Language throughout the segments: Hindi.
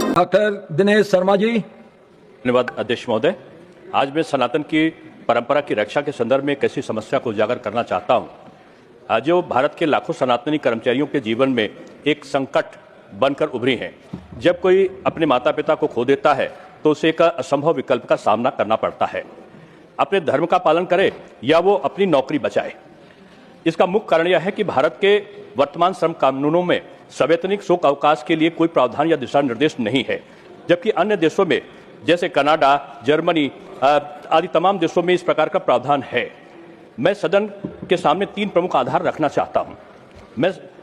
डॉक्टर दिनेश शर्मा जी। धन्यवाद अध्यक्ष महोदय। आज मैं सनातन की परंपरा की रक्षा के संदर्भ में एक ऐसी समस्या को उजागर करना चाहता हूं जो भारत के लाखों सनातनी कर्मचारियों के जीवन में एक संकट बनकर उभरी है। जब कोई अपने माता पिता को खो देता है तो उसे एक असंभव विकल्प का सामना करना पड़ता है, अपने धर्म का पालन करे या वो अपनी नौकरी बचाए। इसका मुख्य कारण यह है कि भारत के वर्तमान श्रम कानूनों में संवैतनिक शोक अवकाश के लिए कोई प्रावधान या दिशा निर्देश नहीं है, जबकि अन्य देशों में जैसे कनाडा, जर्मनी आदि तमाम देशों में इस प्रकार का प्रावधान है। मैं सदन के सामने 3 प्रमुख आधार रखना चाहता हूं।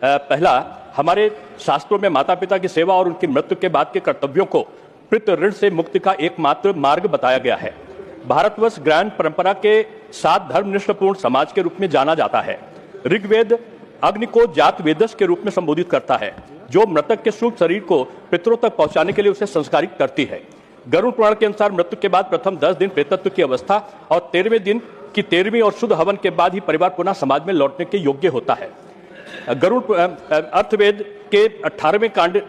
पहला, हमारे शास्त्रों में माता पिता की सेवा और उनकी मृत्यु के बाद के कर्तव्यों को पितृ ऋण से मुक्ति का एकमात्र मार्ग बताया गया है। भारतवर्ष ग्रहण परंपरा के 7 धर्मनिष्ठपूर्ण समाज के रूप में जाना जाता है। ऋग्वेद अग्नि को जात वेदस के रूप में संबोधित करता है, जो मृतक के शुभ शरीर को पितरों तक पहुंचाने के लिए उसे संस्कारित करती है। गरुड़ पुराण के अनुसार मृत्यु के बाद प्रथम 10 दिन प्रेतत्व की अवस्था और 13वें दिन की 13वीं और शुद्ध हवन के बाद ही परिवार पुनः समाज में लौटने के योग्य होता है। गरुड़ अर्थवेद के 18वें कांड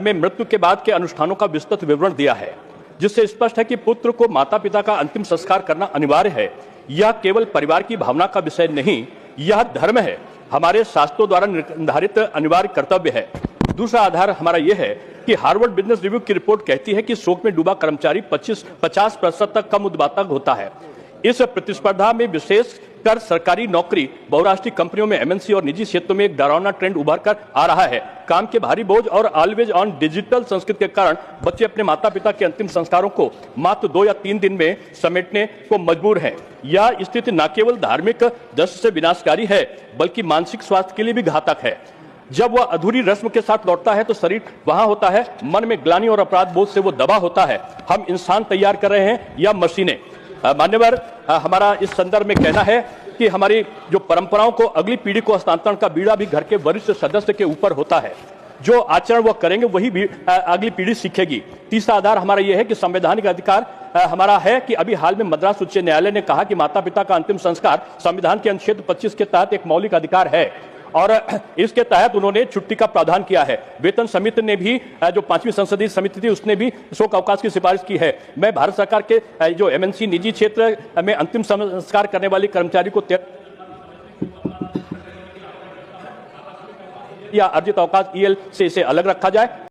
में मृत्यु के बाद के अनुष्ठानों का विस्तृत विवरण दिया है, जिससे स्पष्ट है कि पुत्र को माता पिता का अंतिम संस्कार करना अनिवार्य है। यह केवल परिवार की भावना का विषय नहीं, यह धर्म है, हमारे शास्त्रों द्वारा निर्धारित अनिवार्य कर्तव्य है। दूसरा आधार हमारा यह है कि हार्वर्ड बिजनेस रिव्यू की रिपोर्ट कहती है कि शोक में डूबा कर्मचारी 50% तक कम उत्पादक होता है। इस प्रतिस्पर्धा में विशेष कर सरकारी नौकरी, बहुराष्ट्रीय कंपनियों में एमएनसी और निजी क्षेत्रों में एक डरावना ट्रेंड उभर कर आ रहा है। काम के भारी बोझ और ऑलवेज ऑन डिजिटल संस्कृति के कारण बच्चे अपने माता पिता के अंतिम संस्कारों को मात्र 2 या 3 दिन में समेटने को मजबूर हैं। यह स्थिति न केवल धार्मिक दृष्टि से विनाशकारी है, बल्कि मानसिक स्वास्थ्य के लिए भी घातक है। जब वह अधूरी रस्म के साथ लौटता है तो शरीर वहां होता है, मन में ग्लानि और अपराध बोध से वो दबा होता है। हम इंसान तैयार कर रहे हैं या मशीनें? मान्यवर, हमारा इस संदर्भ में कहना है कि हमारी जो परंपराओं को अगली पीढ़ी को हस्तांतरण का बीड़ा भी घर के वरिष्ठ सदस्य के ऊपर होता है। जो आचरण वह करेंगे वही भी अगली पीढ़ी सीखेगी। तीसरा आधार हमारा यह है कि संवैधानिक अधिकार हमारा है कि अभी हाल में मद्रास उच्च न्यायालय ने कहा कि माता पिता का अंतिम संस्कार संविधान के अनुच्छेद 25 के तहत एक मौलिक अधिकार है और इसके तहत उन्होंने छुट्टी का प्रावधान किया है। वेतन समिति ने भी, जो 5वीं संसदीय समिति थी, उसने भी शोक अवकाश की सिफारिश की है। मैं भारत सरकार के जो एमएनसी निजी क्षेत्र में अंतिम संस्कार करने वाले कर्मचारी को या अर्जित अवकाश ईएल से इसे अलग रखा जाए।